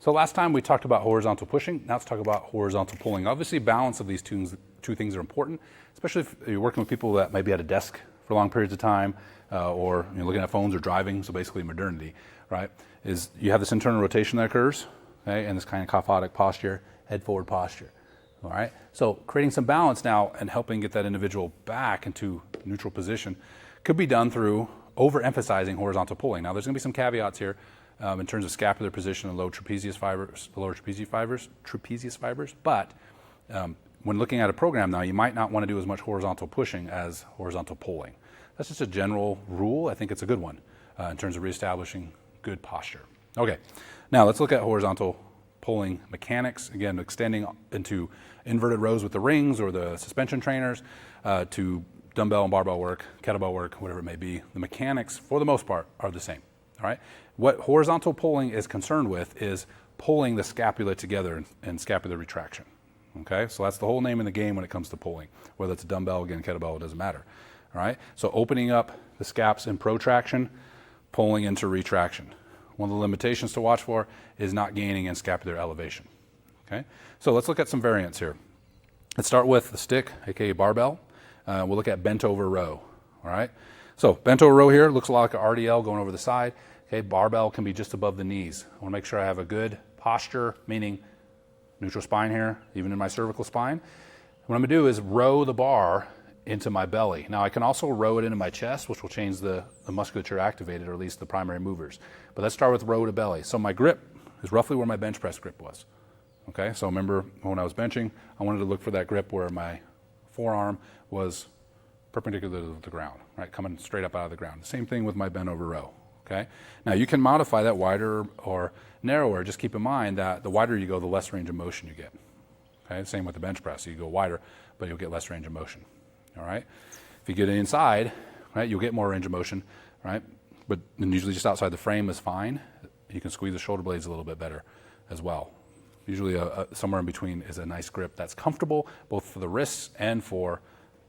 So last time we talked about horizontal pushing. Now let's talk about horizontal pulling. Obviously, balance of these two things are important, especially if you're working with people that might be at a desk for long periods of time, or looking at phones or driving. So basically, modernity, right? Is you have this internal rotation that occurs, okay, and this kind of kyphotic posture, head forward posture. All right. So creating some balance now and helping get that individual back into neutral position could be done through overemphasizing horizontal pulling. Now, there's going to be some caveats here in terms of scapular position and lower trapezius fibers. But when looking at a program now, you might not want to do as much horizontal pushing as horizontal pulling. That's just a general rule. I think it's a good one in terms of reestablishing good posture. Okay. Now let's look at horizontal pulling mechanics. Again, extending into inverted rows with the rings or the suspension trainers to dumbbell and barbell work, kettlebell work, whatever it may be. The mechanics, for the most part, are the same. All right. What horizontal pulling is concerned with is pulling the scapula together in scapular retraction. Okay. So that's the whole name in the game when it comes to pulling. Whether it's a dumbbell, again, kettlebell, it doesn't matter. All right. So opening up the scaps in protraction, pulling into retraction. One of the limitations to watch for is not gaining in scapular elevation. Okay. So let's look at some variants here. Let's start with the stick, aka barbell. We'll look at bent over row. All right. So bent over row here looks a lot like an RDL going over the side. Okay. Barbell can be just above the knees. I want to make sure I have a good posture, meaning neutral spine here, even in my cervical spine. What I'm going to do is row the bar into my belly. Now I can also row it into my chest, which will change the musculature activated, or at least the primary movers. But let's start with row to belly. So my grip is roughly where my bench press grip was. Okay, so remember when I was benching, I wanted to look for that grip where my forearm was perpendicular to the ground, right, coming straight up out of the ground. Same thing with my bent over row. Okay, now you can modify that wider or narrower. Just keep in mind that the wider you go, the less range of motion you get. Okay, same with the bench press. You go wider, but you'll get less range of motion. All right. If you get inside, right, you'll get more range of motion, right? But usually just outside the frame is fine. You can squeeze the shoulder blades a little bit better as well. Usually somewhere in between is a nice grip that's comfortable, both for the wrists and for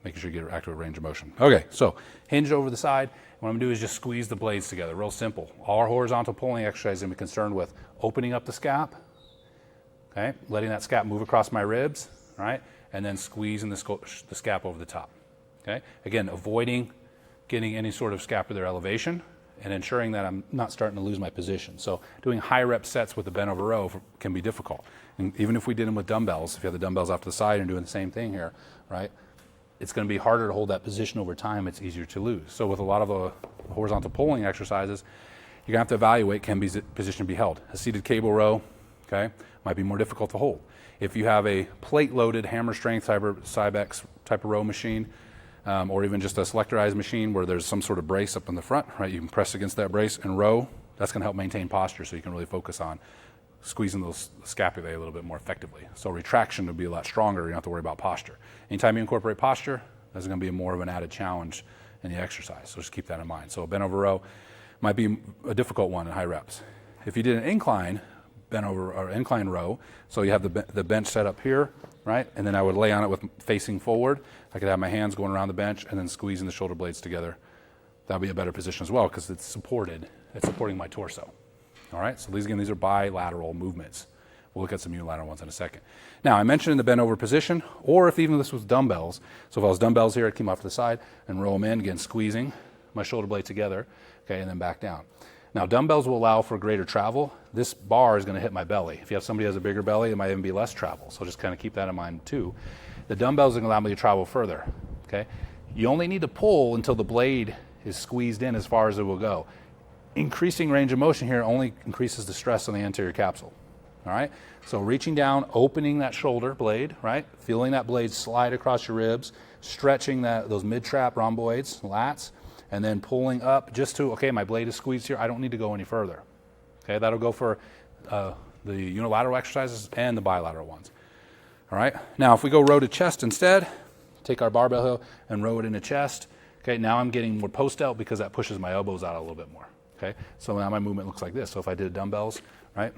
making sure you get accurate range of motion. Okay, so hinge over the side. What I'm going to do is just squeeze the blades together, real simple. All our horizontal pulling exercise is going to be concerned with opening up the scap, okay, letting that scap move across my ribs, right, and then squeezing the scap over the top. Okay. Again, avoiding getting any sort of scapular elevation and ensuring that I'm not starting to lose my position. So doing high rep sets with the bent over row can be difficult. And even if we did them with dumbbells, if you have the dumbbells off to the side and doing the same thing here, right, it's going to be harder to hold that position over time. It's easier to lose. So with a lot of the horizontal pulling exercises, you're going to have to evaluate, can position be held? A seated cable row, okay, might be more difficult to hold. If you have a plate-loaded hammer strength Cybex type of row machine, or even just a selectorized machine where there's some sort of brace up in the front, right? You can press against that brace and row. That's going to help maintain posture, so you can really focus on squeezing those scapulae a little bit more effectively. So retraction would be a lot stronger. You don't have to worry about posture. Anytime you incorporate posture, that's going to be more of an added challenge in the exercise. So just keep that in mind. So a bent over row might be a difficult one in high reps. If you did an incline bent over or incline row, so you have the bench set up here, right? And then I would lay on it with facing forward. I could have my hands going around the bench and then squeezing the shoulder blades together. That would be a better position as well because it's supported. It's supporting my torso. All right, so these are bilateral movements. We'll look at some unilateral ones in a second. Now, I mentioned in the bent over position, or if even this was dumbbells. So if I was dumbbells here, I'd keep them off to the side and row them in, again, squeezing my shoulder blade together, okay, and then back down. Now, dumbbells will allow for greater travel. This bar is going to hit my belly. If you have somebody who has a bigger belly, it might even be less travel. So just kind of keep that in mind too. The dumbbells are going to allow me to travel further. Okay, you only need to pull until the blade is squeezed in as far as it will go. Increasing range of motion here only increases the stress on the anterior capsule. All right, so reaching down, opening that shoulder blade, right, feeling that blade slide across your ribs, stretching those mid-trap rhomboids, lats, and then pulling up just to, okay, my blade is squeezed here. I don't need to go any further. Okay, that'll go for the unilateral exercises and the bilateral ones. All right, now if we go row to chest instead, take our barbell hill and row it into chest. Okay, now I'm getting more post-out because that pushes my elbows out a little bit more. Okay, so now my movement looks like this. So if I did dumbbells, right,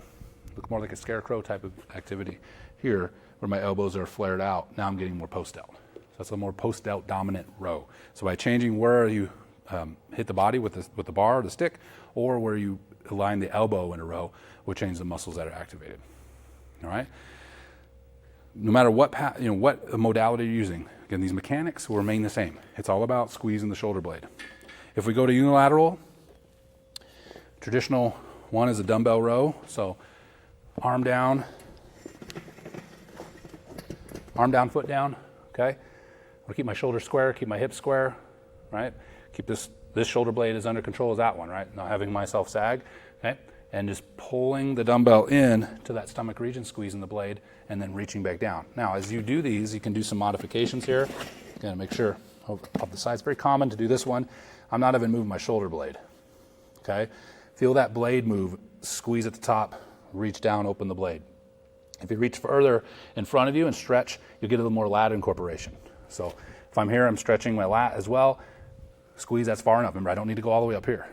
look more like a scarecrow type of activity here where my elbows are flared out. Now I'm getting more post-out. So that's a more post-out dominant row. So by changing where you hit the body with the bar or the stick, or where you align the elbow in a row will change the muscles that are activated. All right? No matter what what modality you're using, again, these mechanics will remain the same. It's all about squeezing the shoulder blade. If we go to unilateral, traditional one is a dumbbell row. So arm down, foot down, okay? I'll keep my shoulders square, keep my hips square, right? Keep this shoulder blade as under control as that one, right? Not having myself sag, okay? And just pulling the dumbbell in to that stomach region, squeezing the blade, and then reaching back down. Now, as you do these, you can do some modifications here. Again, make sure off the side. It's very common to do this one. I'm not even moving my shoulder blade, okay? Feel that blade move, squeeze at the top, reach down, open the blade. If you reach further in front of you and stretch, you'll get a little more lat incorporation. So if I'm here, I'm stretching my lat as well. Squeeze, that's far enough. Remember, I don't need to go all the way up here.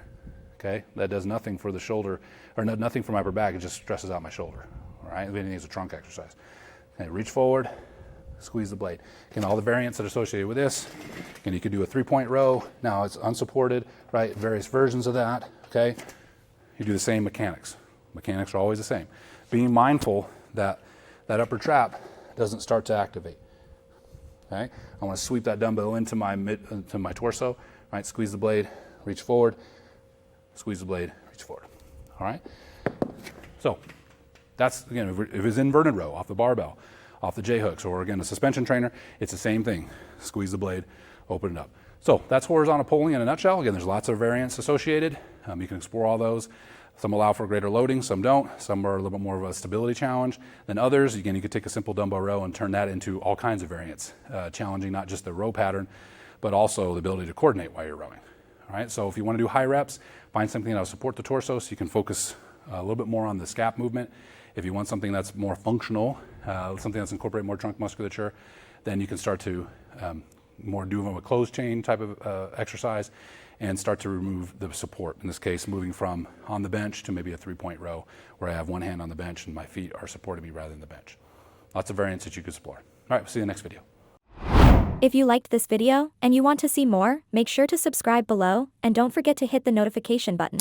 Okay, that does nothing for the shoulder, or nothing for my upper back. It just stresses out my shoulder. All right, anything is a trunk exercise. Okay, reach forward, squeeze the blade. Again, all the variants that are associated with this. Again, you could do a 3-point row. Now it's unsupported, right? Various versions of that. Okay, you do the same mechanics. Mechanics are always the same. Being mindful that that upper trap doesn't start to activate. Okay, I want to sweep that dumbbell into my torso. Right, squeeze the blade, reach forward. Squeeze the blade, reach forward. All right? So that's, again, if it's inverted row, off the barbell, off the J-hooks, or again, a suspension trainer, it's the same thing. Squeeze the blade, open it up. So that's horizontal pulling in a nutshell. Again, there's lots of variants associated. You can explore all those. Some allow for greater loading, some don't. Some are a little bit more of a stability challenge than others. Again, you could take a simple dumbbell row and turn that into all kinds of variants, challenging not just the row pattern, but also the ability to coordinate while you're rowing. All right, so if you want to do high reps, find something that will support the torso so you can focus a little bit more on the scap movement. If you want something that's more functional, something that's incorporating more trunk musculature, then you can start to more do a closed chain type of exercise and start to remove the support. In this case, moving from on the bench to maybe a 3-point row where I have one hand on the bench and my feet are supporting me rather than the bench. Lots of variants that you could explore. All right, we'll see you in the next video. If you liked this video and you want to see more, make sure to subscribe below and don't forget to hit the notification button.